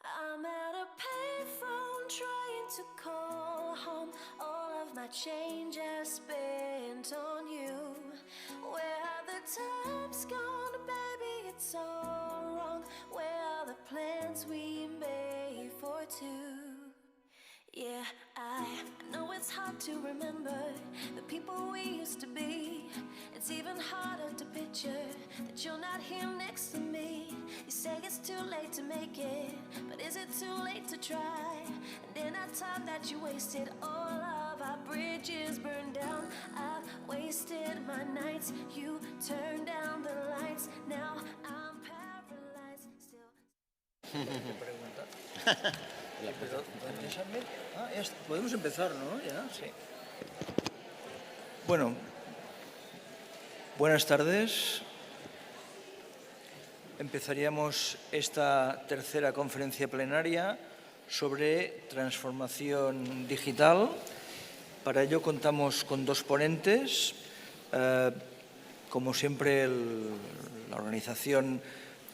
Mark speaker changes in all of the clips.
Speaker 1: I'm at a payphone trying to call home. All of my change I spent on you. Where have the times gone, baby? It's all wrong. Where are the plans we made for two? Yeah, I know it's hard to remember the people we used to be. It's even harder to picture that you're not here next to me. You say it's too late to make it, but is it too late to try? And in that time that you wasted, all of our bridges burned down. I've wasted my nights, you turned down the lights. Now I'm paralyzed still.
Speaker 2: Podemos empezar, ¿no? ¿Ya?
Speaker 3: Sí. Bueno, buenas tardes. Empezaríamos esta tercera conferencia plenaria sobre transformación digital. Para ello contamos con dos ponentes. Como siempre, la organización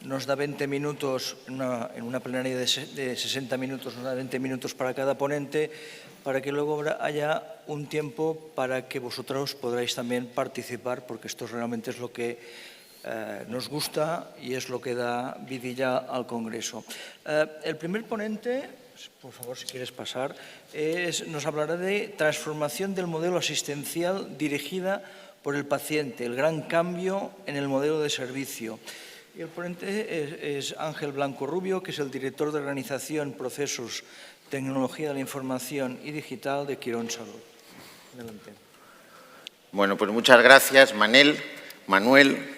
Speaker 3: nos da 20 minutos, en una plenaria de 60 minutos, nos da 20 minutos para cada ponente, para que luego haya un tiempo para que vosotros podráis también participar, porque esto realmente es lo que nos gusta y es lo que da vidilla al Congreso. El primer ponente, por favor, si quieres pasar, nos hablará de transformación del modelo asistencial dirigida por el paciente, el gran cambio en el modelo de servicio. Y el ponente es Ángel Blanco Rubio, que es el director de Organización, Procesos, Tecnología de la Información y Digital de Quirón Salud. Adelante.
Speaker 4: Bueno, pues muchas gracias, Manuel,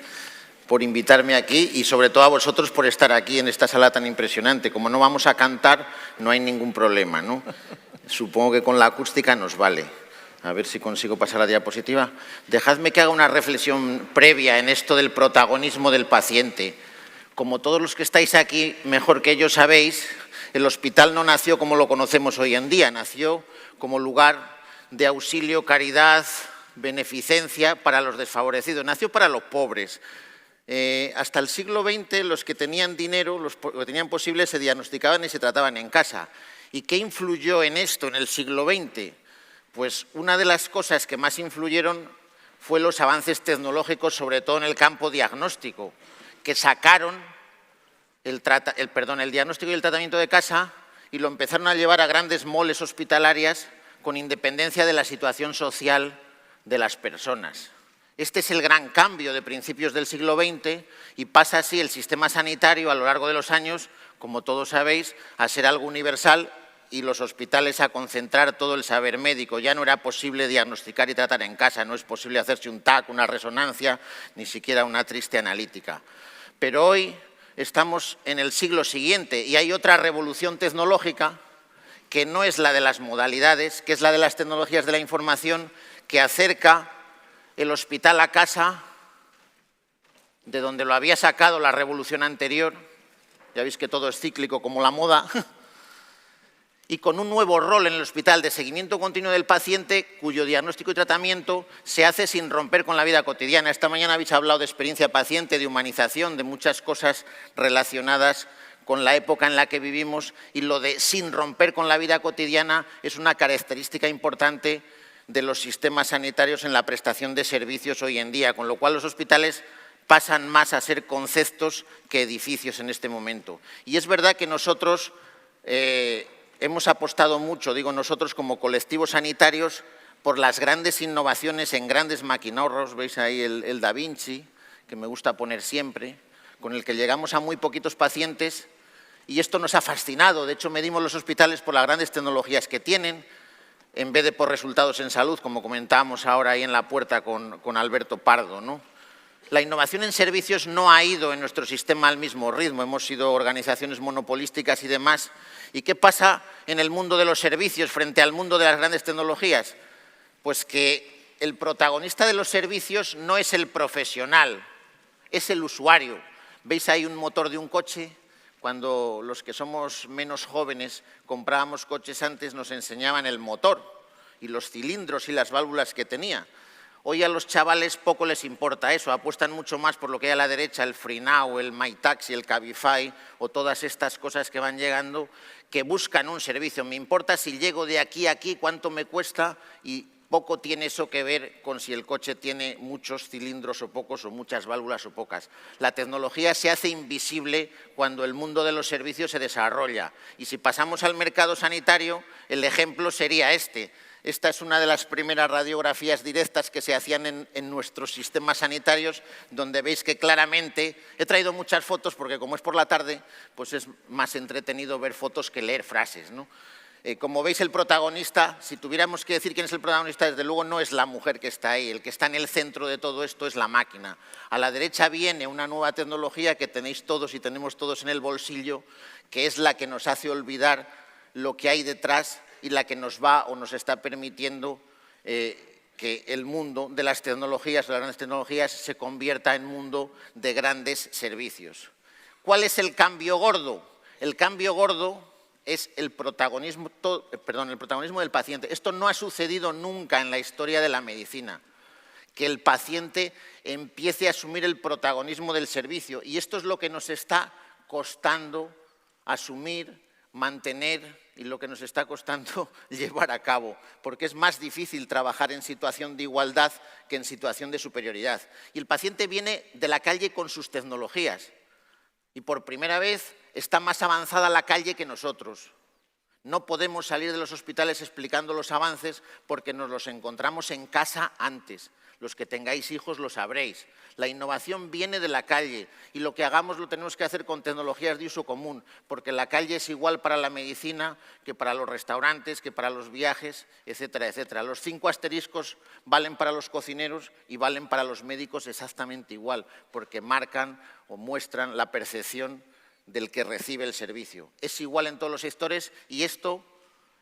Speaker 4: por invitarme aquí y sobre todo a vosotros por estar aquí en esta sala tan impresionante. Como no vamos a cantar, no hay ningún problema, ¿no? Supongo que con la acústica nos vale. A ver si consigo pasar la diapositiva. Dejadme que haga una reflexión previa en esto del protagonismo del paciente. Como todos los que estáis aquí, mejor que yo sabéis, el hospital no nació como lo conocemos hoy en día, nació como lugar de auxilio, caridad, beneficencia para los desfavorecidos, nació para los pobres. Hasta el siglo XX los que tenían dinero, los que tenían posible, se diagnosticaban y se trataban en casa. ¿Y qué influyó en esto en el siglo XX? Pues una de las cosas que más influyeron fue los avances tecnológicos, sobre todo en el campo diagnóstico, que sacaron el diagnóstico y el tratamiento de casa y lo empezaron a llevar a grandes moles hospitalarias con independencia de la situación social de las personas. Este es el gran cambio de principios del siglo XX y pasa así el sistema sanitario a lo largo de los años, como todos sabéis, a ser algo universal y los hospitales a concentrar todo el saber médico. Ya no era posible diagnosticar y tratar en casa, no es posible hacerse un TAC, una resonancia, ni siquiera una triste analítica. Pero hoy estamos en el siglo siguiente y hay otra revolución tecnológica que no es la de las modalidades, que es la de las tecnologías de la información, que acerca el hospital a casa, de donde lo había sacado la revolución anterior. Ya veis que todo es cíclico como la moda. Y con un nuevo rol en el hospital de seguimiento continuo del paciente, cuyo diagnóstico y tratamiento se hace sin romper con la vida cotidiana. Esta mañana habéis hablado de experiencia paciente, de humanización, de muchas cosas relacionadas con la época en la que vivimos, y lo de sin romper con la vida cotidiana es una característica importante de los sistemas sanitarios en la prestación de servicios hoy en día, con lo cual los hospitales pasan más a ser conceptos que edificios en este momento. Y es verdad que nosotros hemos apostado mucho, digo nosotros como colectivos sanitarios, por las grandes innovaciones en grandes maquinorros. Veis ahí el Da Vinci, que me gusta poner siempre, con el que llegamos a muy poquitos pacientes, y esto nos ha fascinado. De hecho, medimos los hospitales por las grandes tecnologías que tienen, en vez de por resultados en salud, como comentábamos ahora ahí en la puerta con Alberto Pardo, ¿no? La innovación en servicios no ha ido en nuestro sistema al mismo ritmo, hemos sido organizaciones monopolísticas y demás. ¿Y qué pasa en el mundo de los servicios frente al mundo de las grandes tecnologías? Pues que el protagonista de los servicios no es el profesional, es el usuario. ¿Veis ahí un motor de un coche? Cuando los que somos menos jóvenes comprábamos coches antes, nos enseñaban el motor y los cilindros y las válvulas que tenía. Hoy a los chavales poco les importa eso, apuestan mucho más por lo que hay a la derecha, el FreeNow, el MyTaxi, el Cabify o todas estas cosas que van llegando, que buscan un servicio. Me importa si llego de aquí a aquí, cuánto me cuesta, y poco tiene eso que ver con si el coche tiene muchos cilindros o pocos, o muchas válvulas o pocas. La tecnología se hace invisible cuando el mundo de los servicios se desarrolla. Y si pasamos al mercado sanitario, el ejemplo sería este. Esta es una de las primeras radiografías directas que se hacían en nuestros sistemas sanitarios, donde veis que claramente, he traído muchas fotos porque como es por la tarde, pues es más entretenido ver fotos que leer frases, ¿no? Como veis, el protagonista, si tuviéramos que decir quién es el protagonista, desde luego no es la mujer que está ahí, el que está en el centro de todo esto es la máquina. A la derecha viene una nueva tecnología que tenéis todos y tenemos todos en el bolsillo, que es la que nos hace olvidar lo que hay detrás y la que nos va o nos está permitiendo que el mundo de las tecnologías, de las grandes tecnologías, se convierta en mundo de grandes servicios. ¿Cuál es el cambio gordo? El cambio gordo es el protagonismo del paciente. Esto no ha sucedido nunca en la historia de la medicina, que el paciente empiece a asumir el protagonismo del servicio. Y esto es lo que nos está costando asumir, mantener y lo que nos está costando llevar a cabo, porque es más difícil trabajar en situación de igualdad que en situación de superioridad. Y el paciente viene de la calle con sus tecnologías y por primera vez está más avanzada la calle que nosotros. No podemos salir de los hospitales explicando los avances porque nos los encontramos en casa antes. Los que tengáis hijos lo sabréis. La innovación viene de la calle y lo que hagamos lo tenemos que hacer con tecnologías de uso común, porque la calle es igual para la medicina que para los restaurantes, que para los viajes, etcétera, etcétera. Los 5 asteriscos valen para los cocineros y valen para los médicos exactamente igual, porque marcan o muestran la percepción del que recibe el servicio. Es igual en todos los sectores y esto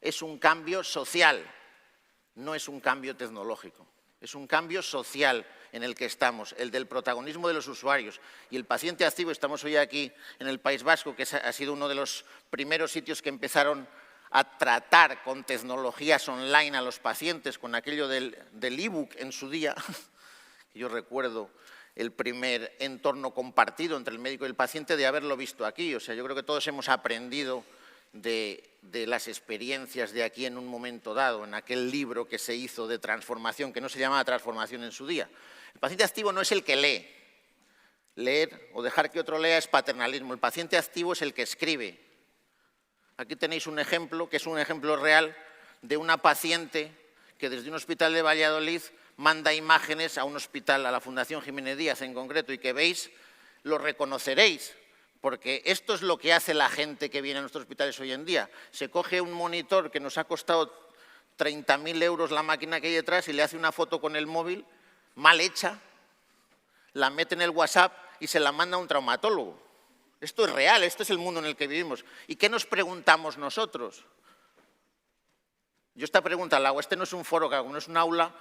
Speaker 4: es un cambio social, no es un cambio tecnológico. Es un cambio social en el que estamos, el del protagonismo de los usuarios. Y el paciente activo, estamos hoy aquí en el País Vasco, que ha sido uno de los primeros sitios que empezaron a tratar con tecnologías online a los pacientes, con aquello del ebook en su día. Yo recuerdo el primer entorno compartido entre el médico y el paciente de haberlo visto aquí. O sea, yo creo que todos hemos aprendido de las experiencias de aquí en un momento dado, en aquel libro que se hizo de transformación, que no se llamaba transformación en su día. El paciente activo no es el que lee. Leer o dejar que otro lea es paternalismo. El paciente activo es el que escribe. Aquí tenéis un ejemplo, que es un ejemplo real, de una paciente que desde un hospital de Valladolid manda imágenes a un hospital, a la Fundación Jiménez Díaz en concreto, y que veis, lo reconoceréis, porque esto es lo que hace la gente que viene a nuestros hospitales hoy en día. Se coge un monitor que nos ha costado 30.000 euros la máquina que hay detrás y le hace una foto con el móvil, mal hecha, la mete en el WhatsApp y se la manda a un traumatólogo. Esto es real, esto es el mundo en el que vivimos. ¿Y qué nos preguntamos nosotros? Yo esta pregunta la hago, este no es un foro, no es un aula,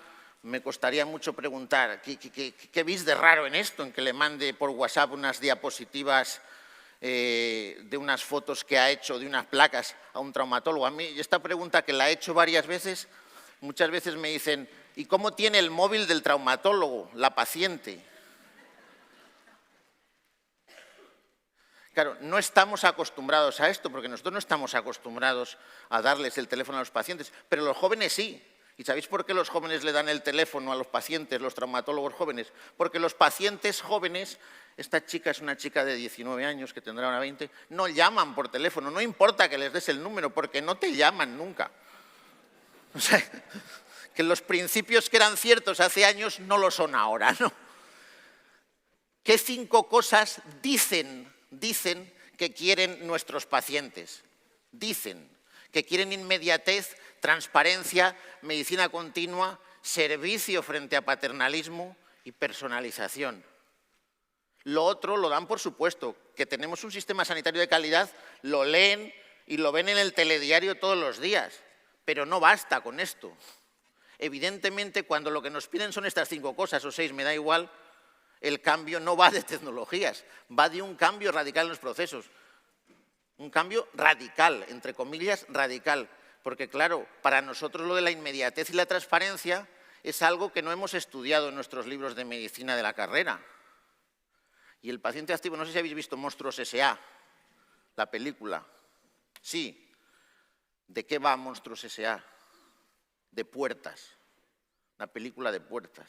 Speaker 4: me costaría mucho preguntar, ¿qué veis de raro en esto? En que le mande por WhatsApp unas diapositivas de unas fotos que ha hecho, de unas placas a un traumatólogo. A mí esta pregunta, que la he hecho varias veces, muchas veces me dicen, ¿y cómo tiene el móvil del traumatólogo, la paciente? Claro, no estamos acostumbrados a esto, porque nosotros no estamos acostumbrados a darles el teléfono a los pacientes, pero los jóvenes sí. ¿Y sabéis por qué los jóvenes le dan el teléfono a los pacientes, los traumatólogos jóvenes? Porque los pacientes jóvenes, esta chica es una chica de 19 años, que tendrá una 20, no llaman por teléfono, no importa que les des el número, porque no te llaman nunca. O sea, que los principios que eran ciertos hace años no lo son ahora, ¿no? ¿Qué 5 cosas dicen que quieren nuestros pacientes? Dicen que quieren inmediatez, transparencia, medicina continua, servicio frente a paternalismo y personalización. Lo otro lo dan por supuesto, que tenemos un sistema sanitario de calidad, lo leen y lo ven en el telediario todos los días, pero no basta con esto. Evidentemente, cuando lo que nos piden son estas 5 cosas o 6, me da igual, el cambio no va de tecnologías, va de un cambio radical en los procesos. Un cambio radical, entre comillas, radical. Porque claro, para nosotros lo de la inmediatez y la transparencia es algo que no hemos estudiado en nuestros libros de medicina de la carrera. Y el paciente activo, no sé si habéis visto Monstruos S.A., la película. Sí. ¿De qué va Monstruos S.A.? De puertas. Una película de puertas.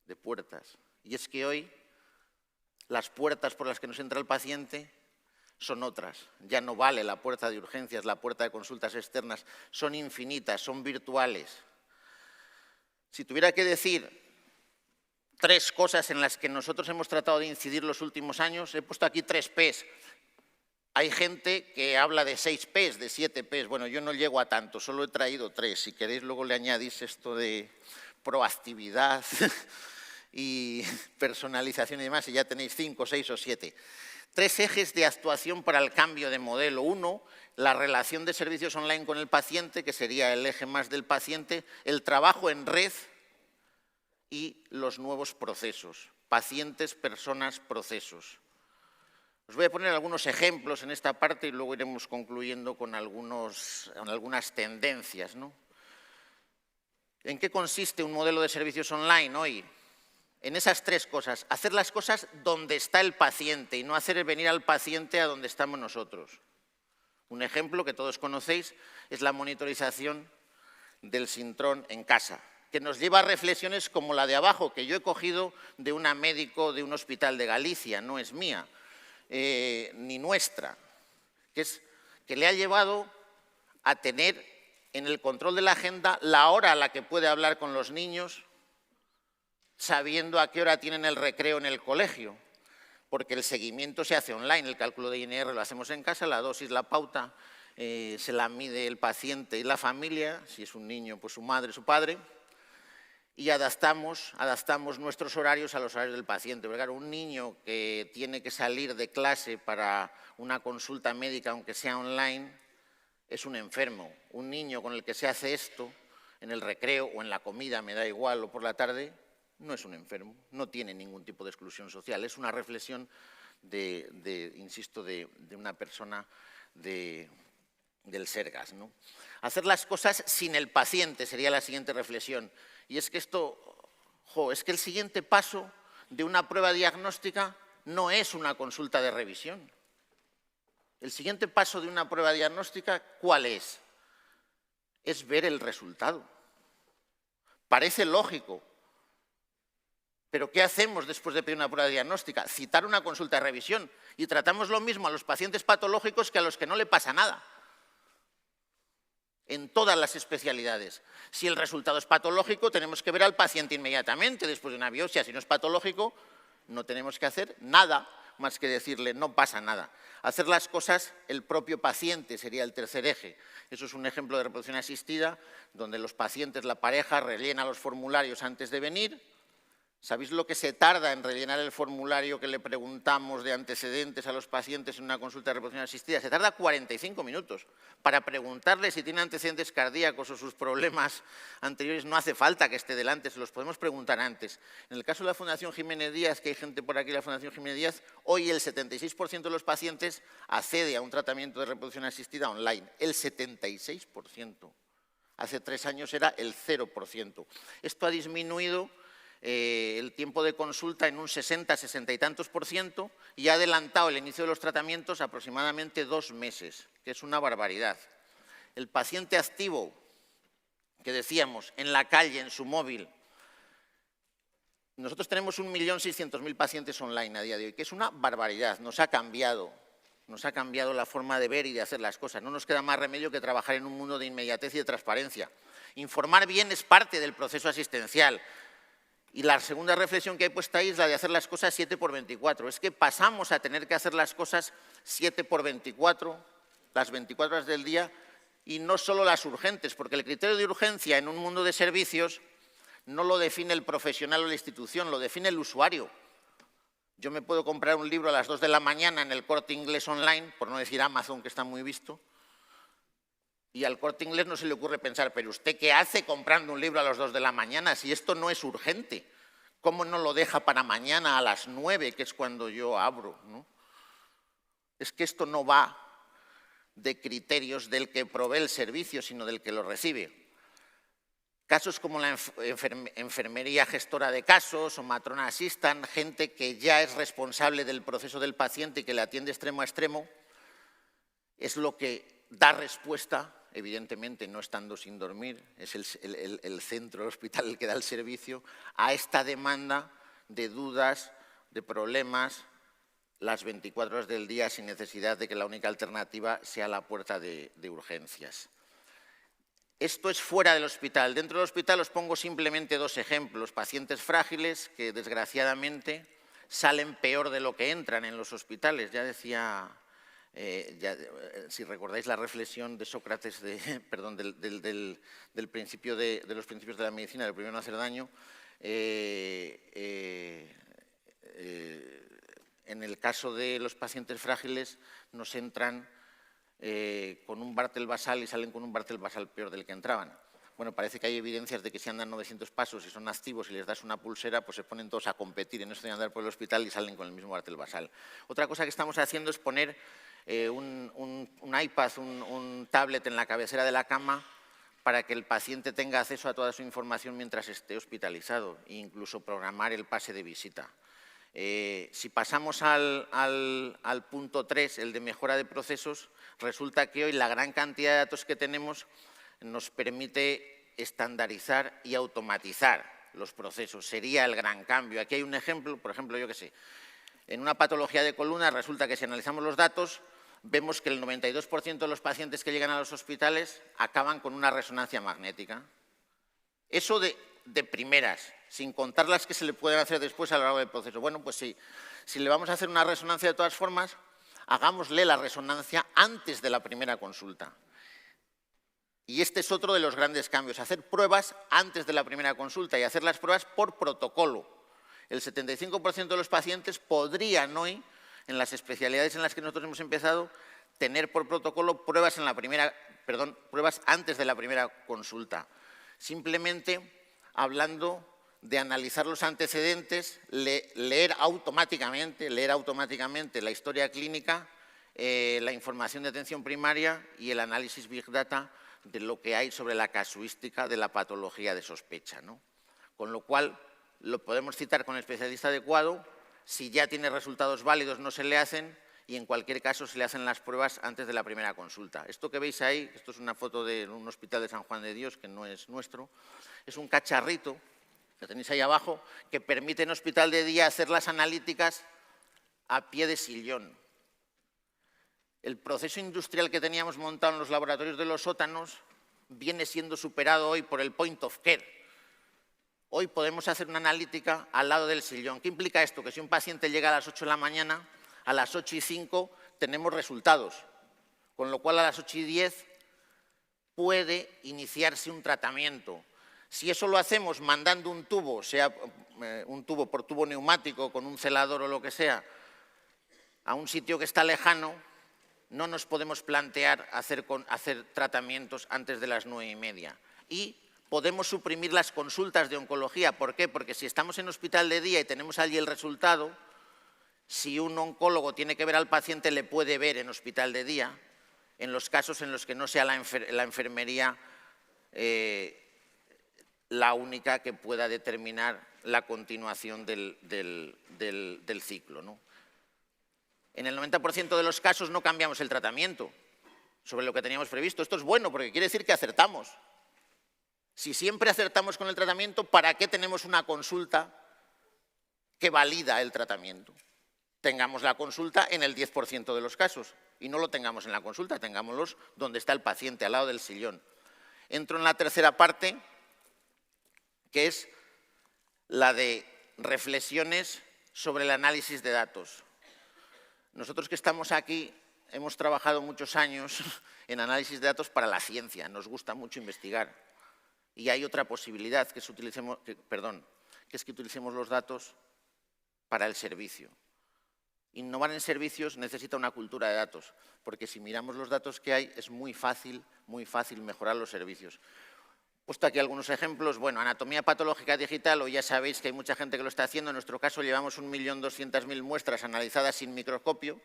Speaker 4: De puertas. Y es que hoy las puertas por las que nos entra el paciente son otras. Ya no vale la puerta de urgencias, la puerta de consultas externas. Son infinitas, son virtuales. Si tuviera que decir 3 cosas en las que nosotros hemos tratado de incidir los últimos años, he puesto aquí 3 Ps. Hay gente que habla de 6 Ps, de 7 Ps. Bueno, yo no llego a tanto, solo he traído 3. Si queréis, luego le añadís esto de proactividad y personalización y demás, y ya tenéis 5, 6 o 7. 3 ejes de actuación para el cambio de modelo. 1, la relación de servicios online con el paciente, que sería el eje más del paciente, el trabajo en red y los nuevos procesos. Pacientes, personas, procesos. Os voy a poner algunos ejemplos en esta parte y luego iremos concluyendo con algunas tendencias, ¿no? ¿En qué consiste un modelo de servicios online hoy? En esas 3 cosas. Hacer las cosas donde está el paciente y no hacer venir al paciente a donde estamos nosotros. Un ejemplo que todos conocéis es la monitorización del sintrón en casa, que nos lleva a reflexiones como la de abajo, que yo he cogido de una médico de un hospital de Galicia, no es mía, ni nuestra, que le ha llevado a tener en el control de la agenda la hora a la que puede hablar con los niños, sabiendo a qué hora tienen el recreo en el colegio, porque el seguimiento se hace online, el cálculo de INR lo hacemos en casa, la dosis, la pauta, se la mide el paciente y la familia, si es un niño, pues su madre, su padre, y adaptamos nuestros horarios a los horarios del paciente. Porque claro, un niño que tiene que salir de clase para una consulta médica, aunque sea online, es un enfermo. Un niño con el que se hace esto, en el recreo o en la comida, me da igual, o por la tarde, no es un enfermo, no tiene ningún tipo de exclusión social. Es una reflexión insisto, de una persona del Sergas, ¿no? Hacer las cosas sin el paciente sería la siguiente reflexión. Y es que es que el siguiente paso de una prueba diagnóstica no es una consulta de revisión. El siguiente paso de una prueba diagnóstica, ¿cuál es? Es ver el resultado. Parece lógico. Pero ¿qué hacemos después de pedir una prueba diagnóstica? Citar una consulta de revisión. Y tratamos lo mismo a los pacientes patológicos que a los que no le pasa nada. En todas las especialidades. Si el resultado es patológico, tenemos que ver al paciente inmediatamente después de una biopsia. Si no es patológico, no tenemos que hacer nada más que decirle no pasa nada. Hacer las cosas el propio paciente sería el tercer eje. Eso es un ejemplo de reproducción asistida, donde los pacientes, la pareja, rellena los formularios antes de venir. ¿Sabéis lo que se tarda en rellenar el formulario que le preguntamos de antecedentes a los pacientes en una consulta de reproducción asistida? Se tarda 45 minutos. Para preguntarle si tiene antecedentes cardíacos o sus problemas anteriores no hace falta que esté delante, se los podemos preguntar antes. En el caso de la Fundación Jiménez Díaz, que hay gente por aquí de la Fundación Jiménez Díaz, hoy el 76% de los pacientes accede a un tratamiento de reproducción asistida online. El 76%. Hace 3 años era el 0%. Esto ha disminuido el tiempo de consulta en un 60, 60 y tantos % y ha adelantado el inicio de los tratamientos aproximadamente 2 meses, que es una barbaridad. El paciente activo, que decíamos, en la calle, en su móvil, nosotros tenemos 1.600.000 pacientes online a día de hoy, que es una barbaridad, nos ha cambiado la forma de ver y de hacer las cosas. No nos queda más remedio que trabajar en un mundo de inmediatez y de transparencia. Informar bien es parte del proceso asistencial. Y la segunda reflexión que he puesto ahí es la de hacer las cosas 7×24. Es que pasamos a tener que hacer las cosas 7×24, las 24 horas del día, y no solo las urgentes, porque el criterio de urgencia en un mundo de servicios no lo define el profesional o la institución, lo define el usuario. Yo me puedo comprar un libro a las 2 de la mañana en el Corte Inglés online, por no decir Amazon, que está muy visto, y al Corte Inglés no se le ocurre pensar, pero ¿usted qué hace comprando un libro a las 2 de la mañana si esto no es urgente? ¿Cómo no lo deja para mañana a las 9, que es cuando yo abro, ¿no? Es que esto no va de criterios del que provee el servicio, sino del que lo recibe. Casos como la enfermería gestora de casos o matrona assistant, gente que ya es responsable del proceso del paciente y que le atiende extremo a extremo, es lo que da respuesta, evidentemente no estando sin dormir, es el centro del hospital el que da el servicio, a esta demanda de dudas, de problemas, las 24 horas del día sin necesidad de que la única alternativa sea la puerta de urgencias. Esto es fuera del hospital. Dentro del hospital os pongo simplemente dos ejemplos. Pacientes frágiles que, desgraciadamente, salen peor de lo que entran en los hospitales. Ya decía, si recordáis la reflexión de Sócrates, del principio de los principios de la medicina, del primero no hacer daño, en el caso de los pacientes frágiles nos entran con un Barthel basal y salen con un Barthel basal peor del que entraban. Bueno, parece que hay evidencias de que si andan 900 pasos y son activos y les das una pulsera, pues se ponen todos a competir en eso de andar por el hospital y salen con el mismo Barthel basal. Otra cosa que estamos haciendo es poner un iPad, un tablet en la cabecera de la cama para que el paciente tenga acceso a toda su información mientras esté hospitalizado e incluso programar el pase de visita. Si pasamos al punto 3, el de mejora de procesos, resulta que hoy la gran cantidad de datos que tenemos nos permite estandarizar y automatizar los procesos. Sería el gran cambio. Aquí hay un ejemplo, por ejemplo, yo qué sé, en una patología de columna resulta que si analizamos los datos, vemos que el 92% de los pacientes que llegan a los hospitales acaban con una resonancia magnética. Eso de primeras, sin contar las que se le pueden hacer después a lo largo del proceso. Bueno, pues sí, si le vamos a hacer una resonancia de todas formas, hagámosle la resonancia antes de la primera consulta. Y este es otro de los grandes cambios, hacer pruebas antes de la primera consulta y hacer las pruebas por protocolo. El 75% de los pacientes podrían hoy, en las especialidades en las que nosotros hemos empezado, tener por protocolo pruebas antes de la primera consulta. Simplemente hablando de analizar los antecedentes, leer automáticamente la historia clínica, la información de atención primaria y el análisis Big Data de lo que hay sobre la casuística de la patología de sospecha, ¿no? Con lo cual, lo podemos citar con el especialista adecuado, si ya tiene resultados válidos no se le hacen y en cualquier caso se le hacen las pruebas antes de la primera consulta. Esto que veis ahí, esto es una foto de un hospital de San Juan de Dios, que no es nuestro, es un cacharrito que tenéis ahí abajo, que permite en hospital de día hacer las analíticas a pie de sillón. El proceso industrial que teníamos montado en los laboratorios de los sótanos viene siendo superado hoy por el point of care. Hoy podemos hacer una analítica al lado del sillón. ¿Qué implica esto? Que si un paciente llega a las 8 de la mañana, a las 8:05 tenemos resultados, con lo cual a las 8:10 puede iniciarse un tratamiento. Si eso lo hacemos mandando un tubo, sea un tubo por tubo neumático, con un celador o lo que sea, a un sitio que está lejano, no nos podemos plantear hacer tratamientos antes de las 9:30. Y podemos suprimir las consultas de oncología. ¿Por qué? Porque si estamos en hospital de día y tenemos allí el resultado, si un oncólogo tiene que ver al paciente, le puede ver en hospital de día, en los casos en los que no sea la enfermería la única que pueda determinar la continuación del ciclo, ¿no? En el 90% de los casos no cambiamos el tratamiento sobre lo que teníamos previsto. Esto es bueno porque quiere decir que acertamos. Si siempre acertamos con el tratamiento, ¿para qué tenemos una consulta que valida el tratamiento? Tengamos la consulta en el 10% de los casos y no lo tengamos en la consulta, tengámoslos donde está el paciente, al lado del sillón. Entro en la tercera parte, que es la de reflexiones sobre el análisis de datos. Nosotros que estamos aquí hemos trabajado muchos años en análisis de datos para la ciencia, nos gusta mucho investigar. Y hay otra posibilidad, que es que utilicemos los datos para el servicio. Innovar en servicios necesita una cultura de datos, porque si miramos los datos que hay, es muy fácil mejorar los servicios. He puesto aquí algunos ejemplos. Bueno, anatomía patológica digital, hoy ya sabéis que hay mucha gente que lo está haciendo. En nuestro caso llevamos 1.200.000 muestras analizadas sin microscopio.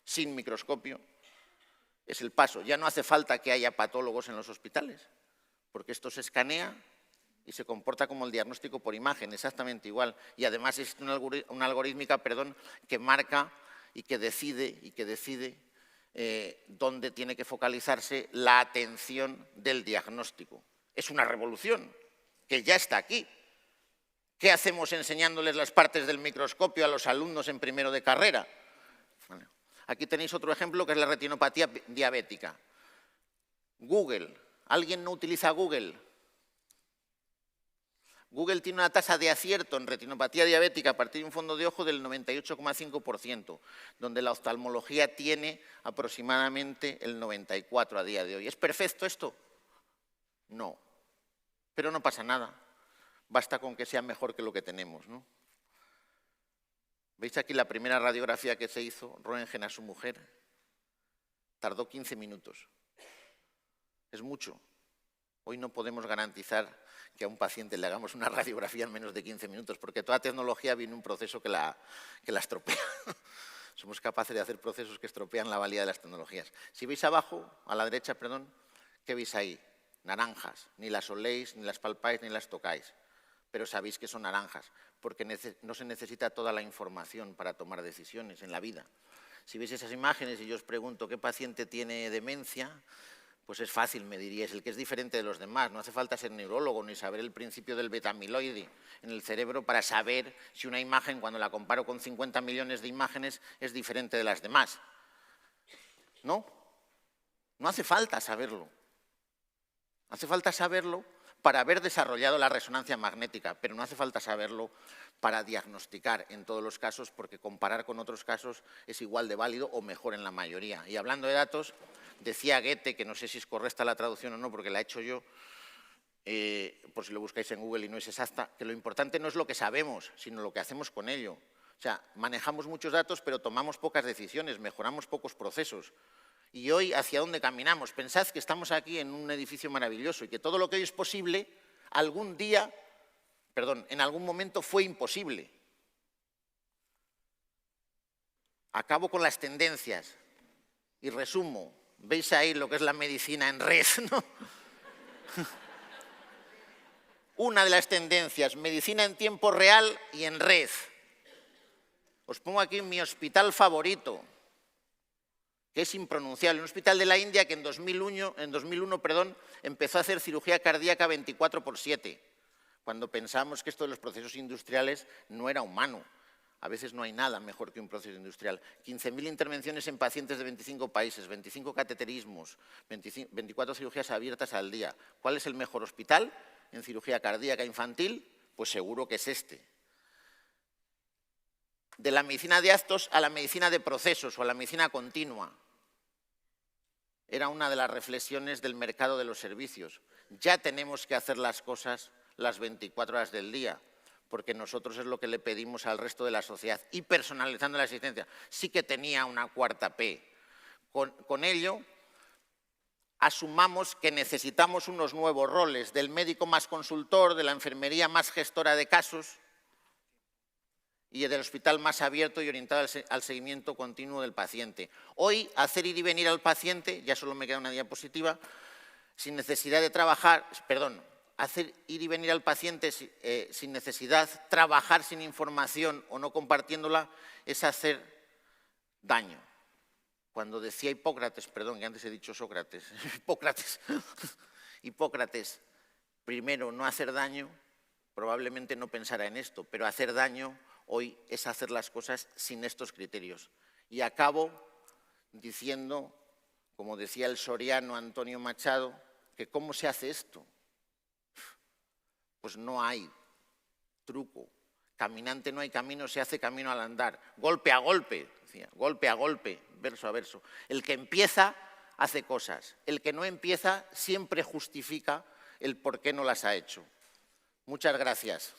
Speaker 4: Sin microscopio. Es el paso. Ya no hace falta que haya patólogos en los hospitales, porque esto se escanea y se comporta como el diagnóstico por imagen, exactamente igual. Y además existe una algorítmica que marca y que decide dónde tiene que focalizarse la atención del diagnóstico. Es una revolución que ya está aquí. ¿Qué hacemos enseñándoles las partes del microscopio a los alumnos en primero de carrera? Bueno, aquí tenéis otro ejemplo que es la retinopatía diabética. Google. ¿Alguien no utiliza Google? Google tiene una tasa de acierto en retinopatía diabética a partir de un fondo de ojo del 98,5%, donde la oftalmología tiene aproximadamente el 94% a día de hoy. ¿Es perfecto esto? No, pero no pasa nada. Basta con que sea mejor que lo que tenemos, ¿no? ¿Veis aquí la primera radiografía que se hizo, Röntgen a su mujer? Tardó 15 minutos. Es mucho. Hoy no podemos garantizar que a un paciente le hagamos una radiografía en menos de 15 minutos, porque toda tecnología viene un proceso que la estropea. Somos capaces de hacer procesos que estropean la valía de las tecnologías. Si veis abajo, a la derecha, perdón, ¿qué veis ahí? Naranjas. Ni las oléis, ni las palpáis, ni las tocáis. Pero sabéis que son naranjas, porque no se necesita toda la información para tomar decisiones en la vida. Si veis esas imágenes y yo os pregunto qué paciente tiene demencia, pues es fácil, me diríais, el que es diferente de los demás. No hace falta ser neurólogo ni saber el principio del beta-amiloide en el cerebro para saber si una imagen, cuando la comparo con 50 millones de imágenes, es diferente de las demás. ¿No? No hace falta saberlo. Hace falta saberlo para haber desarrollado la resonancia magnética, pero no hace falta saberlo para diagnosticar en todos los casos, porque comparar con otros casos es igual de válido o mejor en la mayoría. Y hablando de datos, decía Goethe, que no sé si es correcta la traducción o no, porque la he hecho yo, por si lo buscáis en Google y no es exacta, que lo importante no es lo que sabemos, sino lo que hacemos con ello. O sea, manejamos muchos datos, pero tomamos pocas decisiones, mejoramos pocos procesos. Y hoy, ¿hacia dónde caminamos? Pensad que estamos aquí en un edificio maravilloso y que todo lo que hoy es posible, en algún momento fue imposible. Acabo con las tendencias y resumo. ¿Veis ahí lo que es la medicina en red, no? Una de las tendencias, medicina en tiempo real y en red. Os pongo aquí mi hospital favorito, que es impronunciable, un hospital de la India que en 2001 empezó a hacer cirugía cardíaca 24/7, cuando pensamos que esto de los procesos industriales no era humano. A veces no hay nada mejor que un proceso industrial. 15.000 intervenciones en pacientes de 25 países, 25 cateterismos, 24 cirugías abiertas al día. ¿Cuál es el mejor hospital en cirugía cardíaca infantil? Pues seguro que es este. De la medicina de actos a la medicina de procesos o a la medicina continua. Era una de las reflexiones del mercado de los servicios. Ya tenemos que hacer las cosas las 24 horas del día, porque nosotros es lo que le pedimos al resto de la sociedad. Y personalizando la asistencia, sí que tenía una cuarta P. Con ello, asumamos que necesitamos unos nuevos roles, del médico más consultor, de la enfermería más gestora de casos, y del hospital más abierto y orientado al seguimiento continuo del paciente. Hoy, hacer ir y venir al paciente, ya solo me queda una diapositiva, sin necesidad de trabajar, hacer ir y venir al paciente sin necesidad, trabajar sin información o no compartiéndola, es hacer daño. Cuando decía Hipócrates, que antes he dicho Sócrates, Hipócrates, primero no hacer daño, probablemente no pensara en esto, pero hacer daño hoy es hacer las cosas sin estos criterios. Y acabo diciendo, como decía el soriano Antonio Machado, que ¿cómo se hace esto? Pues no hay truco. Caminante no hay camino, se hace camino al andar. Golpe a golpe, decía, golpe a golpe, verso a verso. El que empieza hace cosas. El que no empieza siempre justifica el por qué no las ha hecho. Muchas gracias.